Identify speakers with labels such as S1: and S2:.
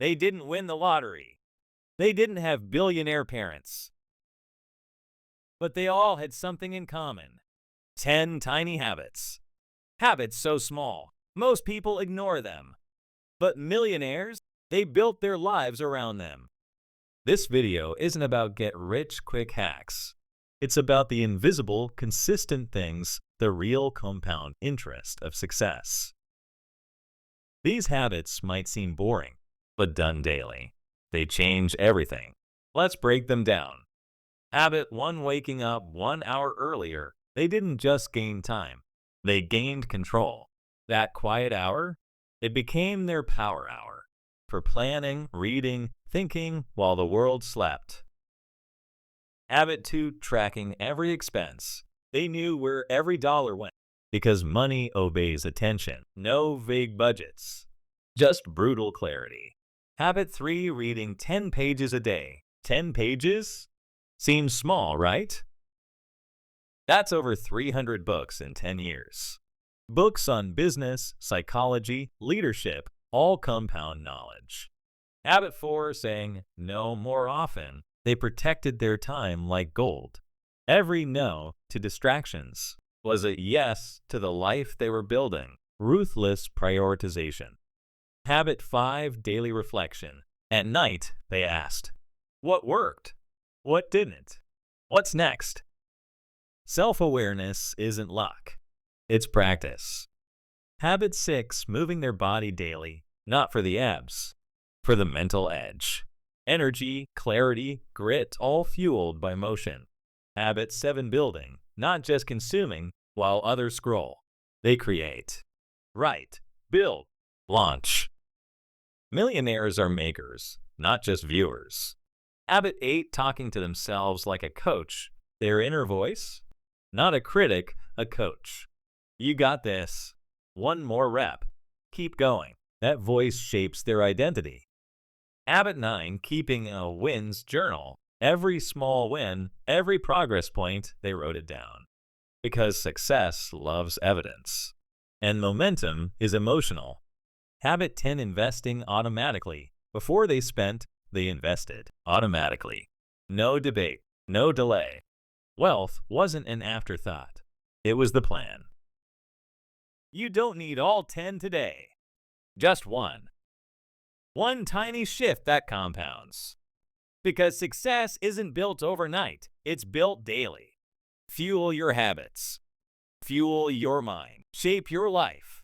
S1: They didn't win the lottery. They didn't have billionaire parents. But they all had something in common. 10 tiny habits. Habits so small, most people ignore them. But millionaires, they built their lives around them. This video isn't about get-rich-quick hacks. It's about the invisible, consistent things, the real compound interest of success. These habits might seem boring, but done daily, they change everything. Let's break them down. Habit 1: waking up 1 hour earlier. They didn't just gain time, they gained control. That quiet hour, it became their power hour for planning, reading, thinking while the world slept. Habit 2: tracking every expense. They knew where every dollar went because money obeys attention. No vague budgets, just brutal clarity. Habit 3: reading 10 pages a day. 10 pages? Seems small, right? That's over 300 books in 10 years. Books on business, psychology, leadership, all compound knowledge. Habit 4: saying no more often. They protected their time like gold. Every no to distractions was a yes to the life they were building. Ruthless prioritization. Habit 5: daily reflection. At night, they asked, what worked? What didn't? What's next? Self-awareness isn't luck. It's practice. Habit 6: moving their body daily, not for the abs, for the mental edge. Energy, clarity, grit, all fueled by motion. Habit 7: building, not just consuming while others scroll. They create. Write, build, launch. Millionaires are makers, not just viewers. Habit 8: talking to themselves like a coach. Their inner voice? Not a critic, a coach. You got this. One more rep. Keep going. That voice shapes their identity. Habit 9: keeping a wins journal. Every small win, every progress point, they wrote it down. Because success loves evidence. And momentum is emotional. Habit 10: investing automatically. Before they spent, they invested automatically. No debate, no delay. Wealth wasn't an afterthought. It was the plan. You don't need all 10 today. Just one. One tiny shift that compounds. Because success isn't built overnight, it's built daily. Fuel your habits. Fuel your mind. Shape your life.